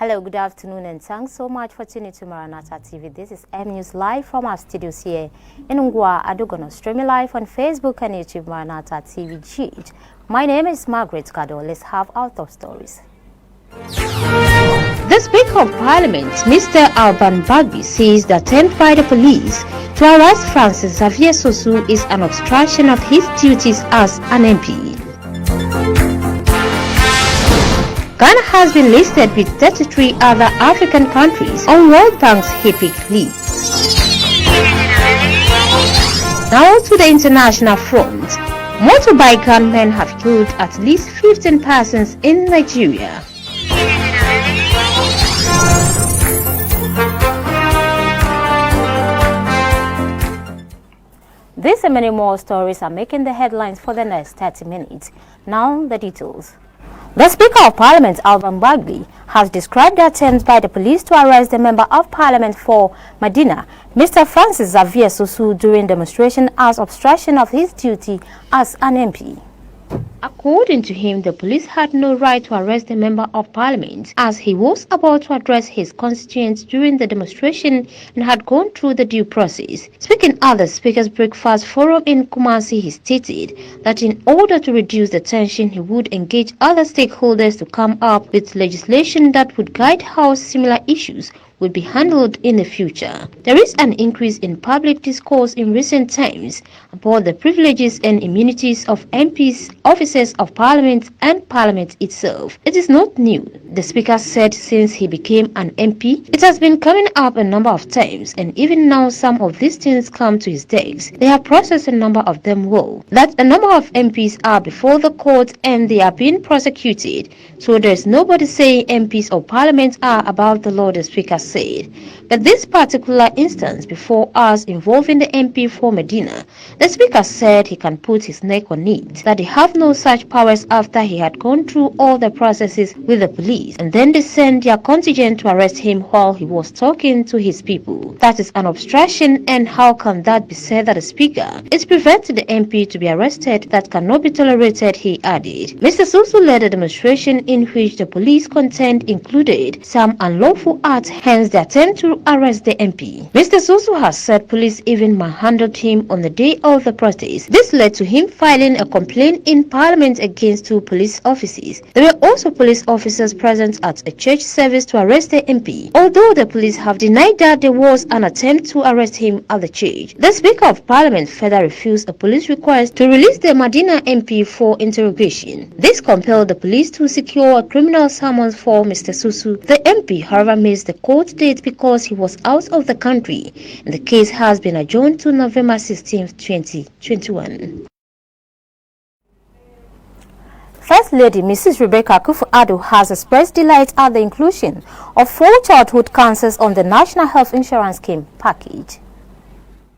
Hello, good afternoon, and thanks so much for tuning to Maranatha TV. This is M News live from our studios here in Ungwa, Adugono. Streaming live on Facebook and YouTube, Maranatha TV GH. My name is Margaret Kado. Let's have our top stories. The Speaker of Parliament, Mr. Alban Bagby, says the attempt by the police to arrest Francis Xavier Sosu is an obstruction of his duties as an MP. Ghana has been listed with 33 other African countries on World Bank's HIPC list. Now to the international front. Motorbike gunmen have killed at least 15 persons in Nigeria. These and many more stories are making the headlines for the next 30 minutes. Now the details. The Speaker of Parliament, Alban Bagby, has described the attempt by the police to arrest the Member of Parliament for Medina, Mr. Francis Xavier Sosu, during demonstration as obstruction of his duty as an MP. According to him, the police had no right to arrest the Member of Parliament as he was about to address his constituents during the demonstration and had gone through the due process. Speaking at the Speaker's Breakfast Forum in Kumasi, he stated that in order to reduce the tension, he would engage other stakeholders to come up with legislation that would guide how similar issues would be handled in the future. There is an increase in public discourse in recent times about the privileges and immunities of MPs, officers of Parliament, and Parliament itself. It is not new, the Speaker said. Since he became an MP, it has been coming up a number of times, and even now some of these things come to his desk. They have processed a number of them well. That a number of MPs are before the court and they are being prosecuted, so there is nobody saying MPs or Parliament are above the law, the Speaker said. But this particular instance before us involving the MP for Medina, the Speaker said he can put his neck on it, that they have no such powers after he had gone through all the processes with the police, and then they sent their contingent to arrest him while he was talking to his people. That is an obstruction, and how can that be said that the Speaker is preventing the MP to be arrested? That cannot be tolerated, he added. Mr. Sosu led a demonstration in which the police content included some unlawful acts, hence the attempt to arrest the MP. Mr. Sosu has said police even manhandled him on the day of the protest. This led to him filing a complaint in Parliament against 2 police officers. There were also police officers present at a church service to arrest the MP, although the police have denied that there was an attempt to arrest him at the church. The Speaker of Parliament further refused a police request to release the Medina MP for interrogation. This compelled the police to secure a criminal summons for Mr. Sosu. The MP, however, missed the court date because he was out of the country, and the case has been adjourned to November 16, 2021. First Lady Mrs. Rebecca Akufo-Addo has expressed delight at the inclusion of 4 childhood cancers on the National Health Insurance Scheme package.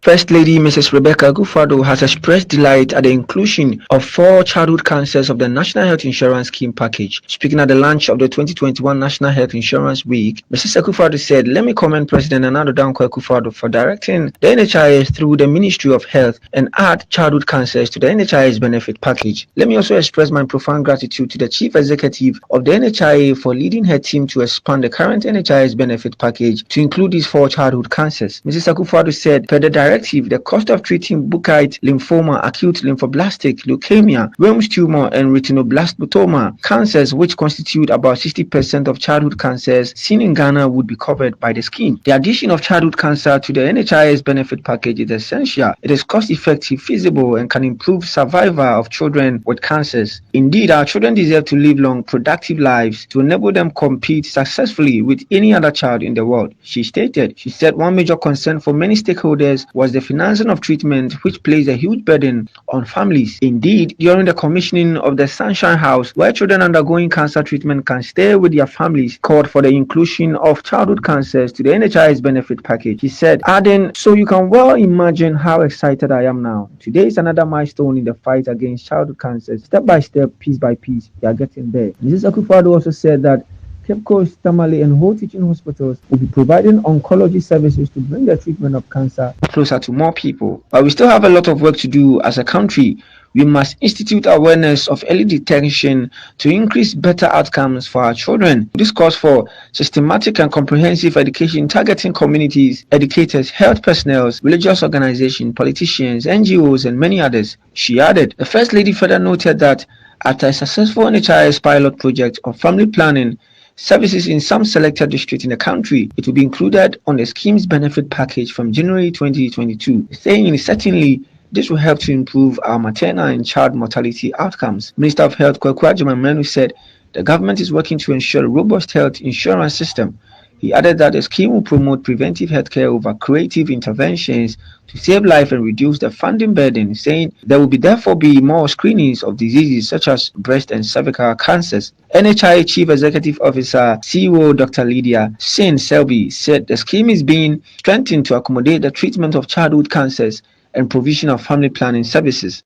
First Lady Mrs. Rebecca Akufo-Addo has expressed delight at the inclusion of 4 childhood cancers of the National Health Insurance Scheme package. Speaking at the launch of the 2021 National Health Insurance Week, Mrs. Akufo-Addo said, "Let me commend President Nana Addo Dankwa Akufo-Addo for directing the NHIS through the Ministry of Health and add childhood cancers to the NHIS benefit package. Let me also express my profound gratitude to the Chief Executive of the NHIA for leading her team to expand the current NHIS benefit package to include these 4 childhood cancers." Mrs. Akufo-Addo said, per the directive, the cost of treating buccal lymphoma, acute lymphoblastic leukemia, Wilms tumor, and retinoblastoma cancers, which constitute about 60% of childhood cancers seen in Ghana, would be covered by the scheme. The addition of childhood cancer to the NHIS benefit package is essential. It is cost-effective, feasible, and can improve survival of children with cancers. Indeed, our children deserve to live long, productive lives to enable them compete successfully with any other child in the world, she stated. She said one major concern for many stakeholders was the financing of treatment, which places a huge burden on families. Indeed, during the commissioning of the Sunshine House, where children undergoing cancer treatment can stay with their families, called for the inclusion of childhood cancers to the NHIS benefit package. He said, adding, "So you can well imagine how excited I am now. Today is another milestone in the fight against childhood cancers. Step by step, piece by piece, we are getting there." Mrs. Akufo-Addo also said that Cape Coast, Tamale, and Ho teaching hospitals will be providing oncology services to bring the treatment of cancer closer to more people. But we still have a lot of work to do as a country. We must institute awareness of early detection to increase better outcomes for our children. This calls for systematic and comprehensive education targeting communities, educators, health personnel, religious organizations, politicians, NGOs, and many others. She added, the First Lady further noted that after a successful NHIS pilot project of family planning services in some selected districts in the country, it will be included on the scheme's benefit package from January 2022, saying certainly this will help to improve our maternal and child mortality outcomes. Minister of Health Kwaku Agyeman said the government is working to ensure a robust health insurance system. He added that the scheme will promote preventive healthcare over curative interventions to save life and reduce the funding burden, saying there will therefore be more screenings of diseases such as breast and cervical cancers. NHI Chief Executive Officer CEO Dr. Lydia Sin Selby said the scheme is being strengthened to accommodate the treatment of childhood cancers and provision of family planning services.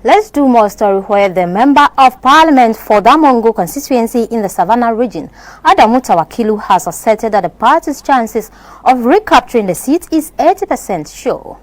Let's do more story where the Member of Parliament for Damongo constituency in the Savannah region, Adamu Tawakilu, has asserted that the party's chances of recapturing the seat is 80% sure.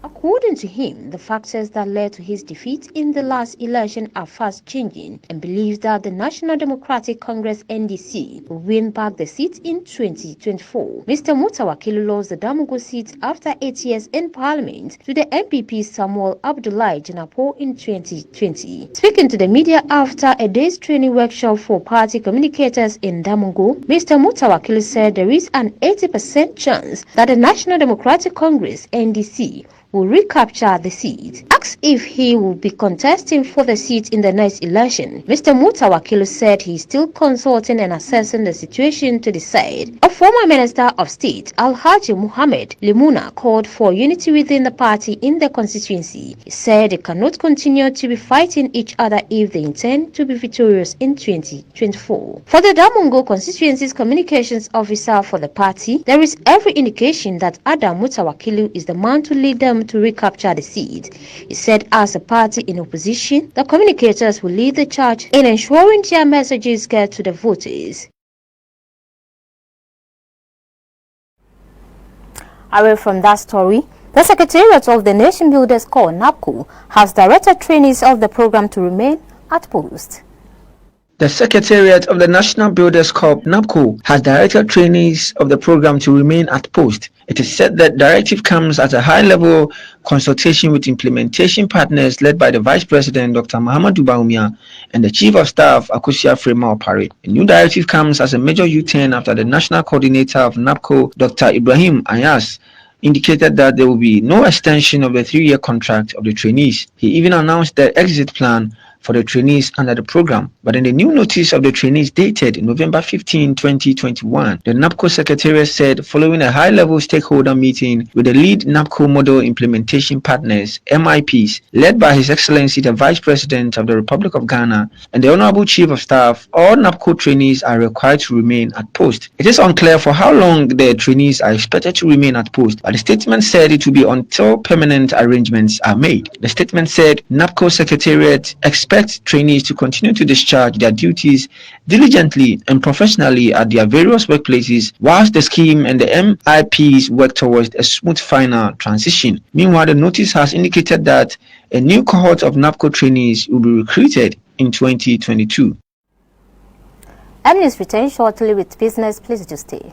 According to him, the factors that led to his defeat in the last election are fast changing, and believes that the National Democratic Congress NDC will win back the seat in 2024. Mr. Mutawakilu lost the Damongo seat after 8 years in Parliament to the MPP Samuel Abdullahi Janapo in 2020. Speaking to the media after a day's training workshop for party communicators in Damongo, Mr. Mutawakilu said there is an 80% chance that the National Democratic Congress NDC will recapture the seat. Asked if he will be contesting for the seat in the next election, Mr. Mutawakilu said he is still consulting and assessing the situation to decide. A former Minister of State, Alhaji Muhammad Limuna, called for unity within the party in the constituency. He said they cannot continue to be fighting each other if they intend to be victorious in 2024. For the Damongo constituency's communications officer for the party, there is every indication that Adam Mutawakilu is the man to lead them to recapture the seat. He said as a party in opposition, the communicators will lead the charge in ensuring their messages get to the voters. Away from that story, the Secretariat of the Nation Builders Corps, NABCO, has directed trainees of the program to remain at post. The Secretariat of the National Builders Corps, NABCO, has directed trainees of the program to remain at post. It is said that directive comes at a high-level consultation with implementation partners led by the Vice President, Dr. Mahamadou Bawumia, and the Chief of Staff, Akosua Frema Opare. The new directive comes as a major U-turn after the National Coordinator of NABCO, Dr. Ibrahim Ayas, indicated that there will be no extension of the 3-year contract of the trainees. He even announced the exit plan for the trainees under the program. But in the new notice of the trainees dated November 15, 2021, the NABCO Secretariat said following a high-level stakeholder meeting with the lead NABCO model implementation partners, MIPs, led by His Excellency the Vice President of the Republic of Ghana and the Honorable Chief of Staff, all NABCO trainees are required to remain at post. It is unclear for how long the trainees are expected to remain at post, but the statement said it will be until permanent arrangements are made. The statement said NABCO Secretariat expects trainees to continue to discharge their duties diligently and professionally at their various workplaces whilst the scheme and the MIPs work towards a smooth final transition. Meanwhile, the notice has indicated that a new cohort of NABCO trainees will be recruited in 2022. MNews returns shortly with business. Please do stay.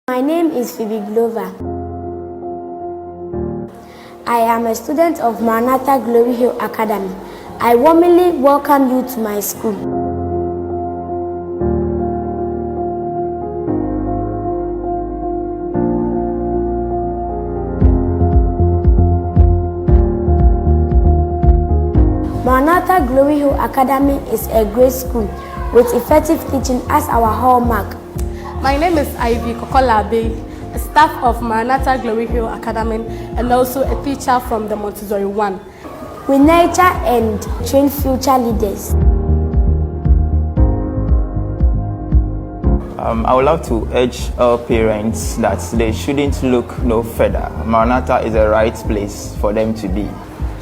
My name is Phoebe Glover. I am a student of Maranatha Glory Hill Academy. I warmly welcome you to my school. Maranatha Glory Hill Academy is a great school with effective teaching as our hallmark. My name is Ivy Kokolabe, a staff of Maranatha Glory Hill Academy and also a teacher from the Montessori 1. We nurture and train future leaders. I would love to urge all parents that they shouldn't look no further. Maranatha is the right place for them to be.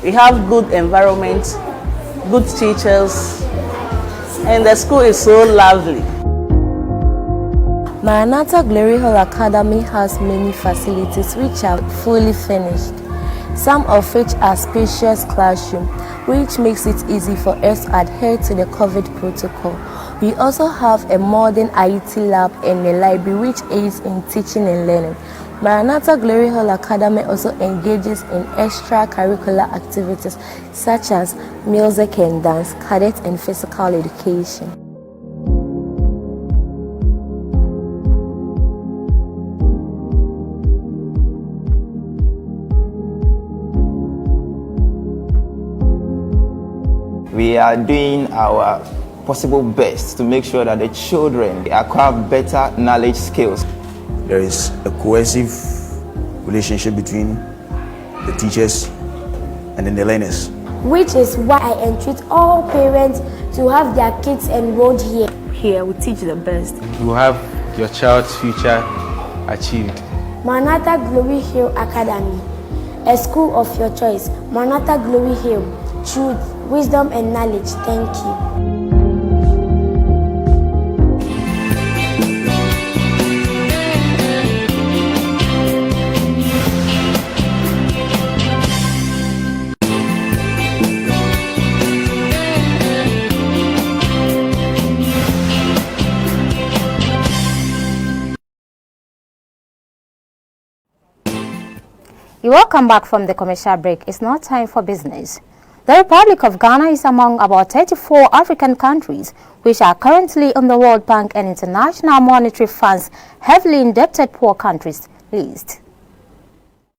We have good environment, good teachers, and the school is so lovely. Maranatha Glory Hill Academy has many facilities which are fully furnished, some of which are spacious classrooms, which makes it easy for us to adhere to the COVID protocol. We also have a modern IT lab and a library which aids in teaching and learning. Maranatha Glory Hill Academy also engages in extracurricular activities such as music and dance, cadet and physical education. We are doing our possible best to make sure that the children acquire better knowledge skills. There is a cohesive relationship between the teachers and then the learners. Which is why I entreat all parents to have their kids enrolled here. Here we teach the best. You will have your child's future achieved. Maranatha Glory Hill Academy, a school of your choice. Maranatha Glory Hill, truth, wisdom and knowledge. Thank you. You welcome back from the commercial break. It's now time for business. The Republic of Ghana is among about 34 African countries which are currently on the World Bank and International Monetary Fund's heavily indebted poor countries list.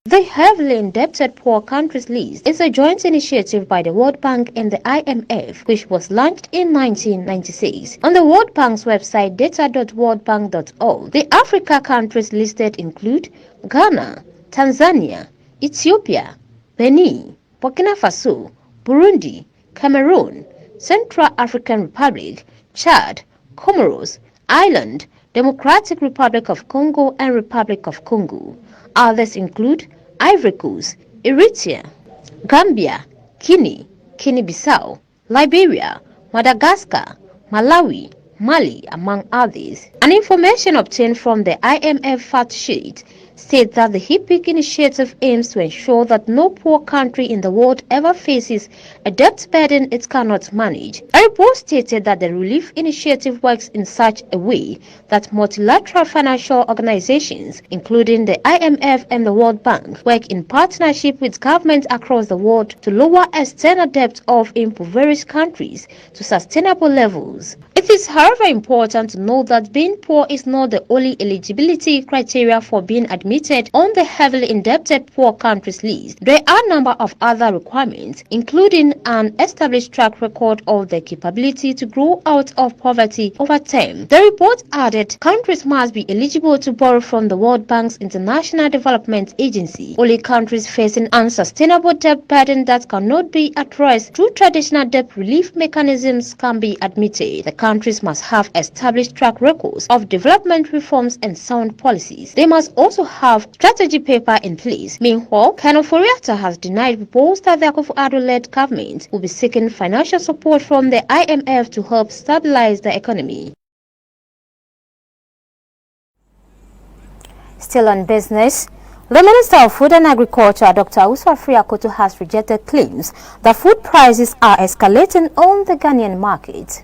The Heavily Indebted Poor Countries List is a joint initiative by the World Bank and the IMF, which was launched in 1996. On the World Bank's website, data.worldbank.org, the Africa countries listed include Ghana, Tanzania, Ethiopia, Benin, Burkina Faso, Burundi, Cameroon, Central African Republic, Chad, Comoros, Ireland, Democratic Republic of Congo and Republic of Congo. Others include Ivory Coast, Eritrea, Gambia, Guinea, Guinea-Bissau, Liberia, Madagascar, Malawi, Mali, among others. An information obtained from the IMF fact sheet states that the HIPIC initiative aims to ensure that no poor country in the world ever faces a debt burden it cannot manage. A report stated that the relief initiative works in such a way that multilateral financial organizations, including the IMF and the World Bank, work in partnership with governments across the world to lower external debt of impoverished countries to sustainable levels. It is, however, important to note that being poor is not the only eligibility criteria for being admitted on the heavily indebted poor countries list. There are a number of other requirements, including an established track record of the capability to grow out of poverty over time. The report added countries must be eligible to borrow from the World Bank's International Development Agency. Only countries facing unsustainable debt burden that cannot be addressed through traditional debt relief mechanisms can be admitted. The countries must have established track records of development reforms and sound policies. They must also have strategy paper in place. Meanwhile, Colonel Foriata has denied reports that the Akufo-Addo-led government will be seeking financial support from the IMF to help stabilize the economy. Still on business, the Minister of Food and Agriculture, Dr. Awusu Afriyie-Akoto, has rejected claims that food prices are escalating on the Ghanaian market.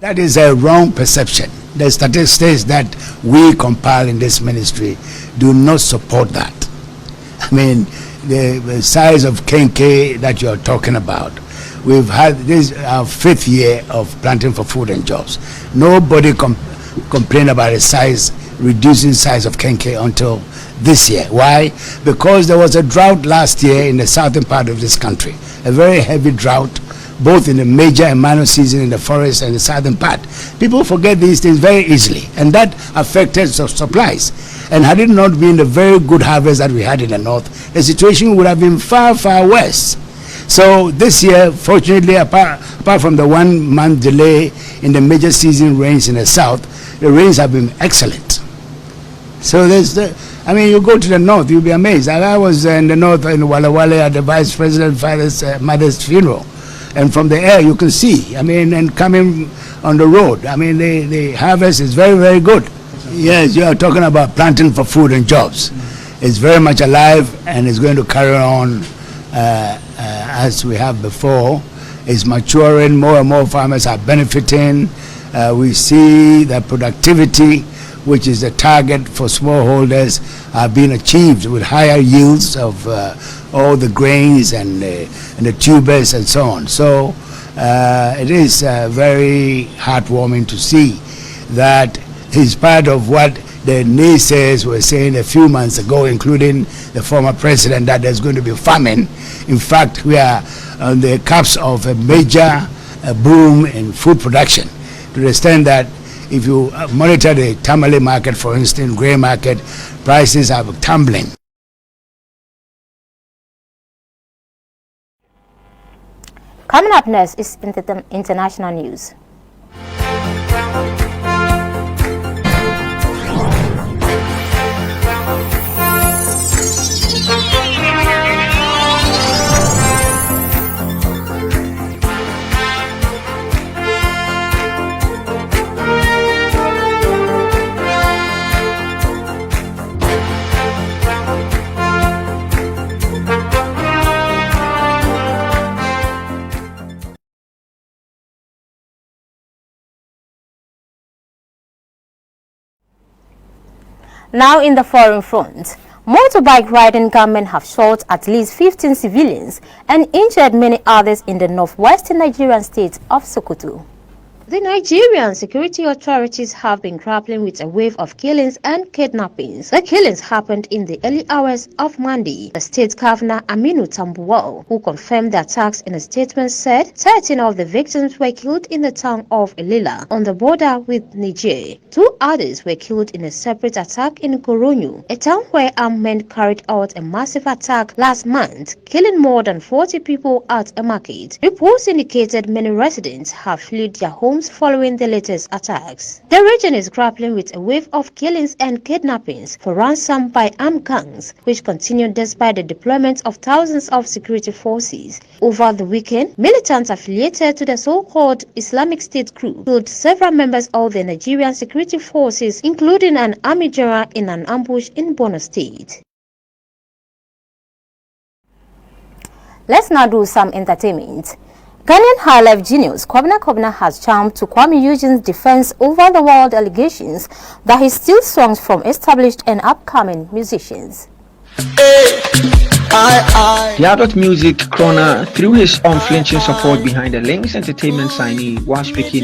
That is a wrong perception. The statistics that we compile in this ministry do not support that. I mean, the size of kenke that you're talking about, we've had this our 5th year of planting for food and jobs. Nobody complained about the size, reducing size of Kenkey until this year. Why? Because there was a drought last year in the southern part of this country, a very heavy drought, both in the major and minor season in the forest and the southern part. People forget these things very easily, and that affected supplies. And had it not been the very good harvest that we had in the north, the situation would have been far, far worse. So this year, fortunately, apart from the 1 month delay in the major season rains in the south, the rains have been excellent. So you go to the north, you'll be amazed. I was in the north in Walla Walla at the Vice President's mother's funeral. And from the air you can see, and coming on the road, the harvest is very, very good. Yes, you are talking about planting for food and jobs. It's very much alive and it's going to carry on as we have before. It's maturing, more and more farmers are benefiting. We see the productivity, which is the target for smallholders, are being achieved with higher yields of all the grains and the tubers and so on. So it is very heartwarming to see that in spite of what the naysayers were saying a few months ago, including the former president, that there's going to be famine. In fact, we are on the cusp of a major boom in food production, to the extent that if you monitor the tamale market, for instance, grain market, prices are tumbling. Coming up next is international news. Now in the foreign front, motorbike riding gunmen have shot at least 15 civilians and injured many others in the northwestern Nigerian state of Sokoto. The Nigerian security authorities have been grappling with a wave of killings and kidnappings. The killings happened in the early hours of Monday. The state governor Aminu Tambuwal, who confirmed the attacks in a statement, said 13 of the victims were killed in the town of Ilila on the border with Niger. 2 others were killed in a separate attack in Goronyo, a town where armed men carried out a massive attack last month, killing more than 40 people at a market. Reports indicated many residents have fled their homes following the latest attacks. The region is grappling with a wave of killings and kidnappings for ransom by armed gangs, which continued despite the deployment of thousands of security forces. Over the weekend, militants affiliated to the so-called Islamic State group killed several members of the Nigerian security forces, including an army general in an ambush in Borno State. Let's now do some entertainment. Ghanaian High Life genius Kwabena Kwabena has jumped to Kwame Eugene's defense over the wild allegations that he steals songs from established and upcoming musicians. The adult music crooner threw his unflinching support behind the Links Entertainment signee while speaking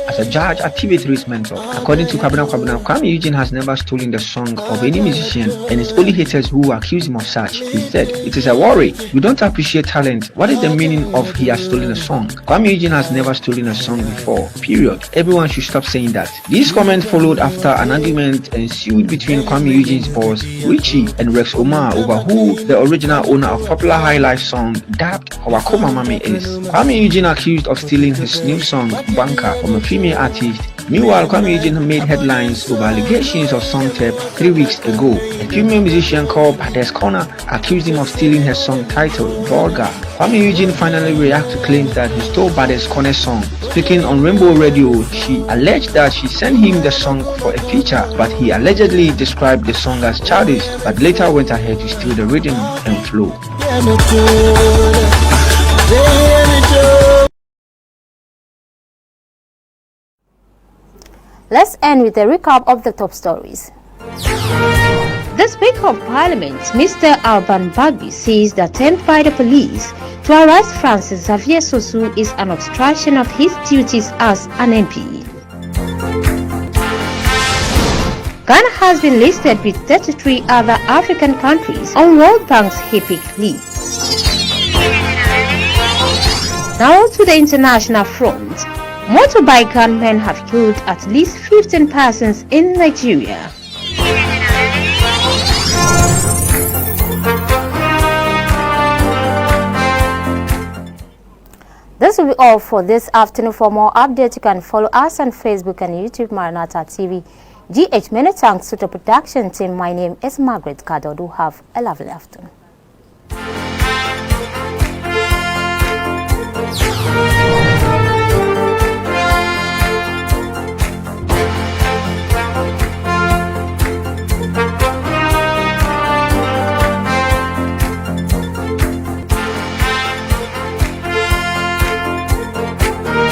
as a judge at TV3's mentor. According to Kwabena Kwabena, Kwame Eugene has never stolen the song of any musician, and it's only haters who accuse him of such. He said, "It is a worry. We don't appreciate talent. What is the meaning of he has stolen a song? Kwame Eugene has never stolen a song before. Period. Everyone should stop saying that." These comments followed after an argument ensued between Kwame Eugene's boss, Richie, and Rex Omar over who the original owner of popular High Life song dubbed Hawakoma Mami is. Kwame Eugene accused of stealing his new song, Banka, from a female artist. Meanwhile, Kwame Eugene made headlines over allegations of song theft 3 weeks ago. A female musician called Bades Corner accused him of stealing her song titled Vulgar. Kwame Eugene finally reacted to claims that he stole Bades Corner's song. Speaking on Rainbow Radio, she alleged that she sent him the song for a feature, but he allegedly described the song as childish, but later went ahead to steal the rhythm and flow. Let's end with a recap of the top stories. The Speaker of Parliament, Mr. Alban Bagby, says the attempt by the police to arrest Francis Xavier Sosu is an obstruction of his duties as an MP. Ghana has been listed with 33 other African countries on World Bank's HIPC list. Now to the international front. Motorbike gunmen have killed at least 15 persons in Nigeria. This will be all for this afternoon. For more updates, you can follow us on Facebook and YouTube, Maranatha TV. GH, many thanks to the production team. My name is Margaret Kadodu. Have a lovely afternoon.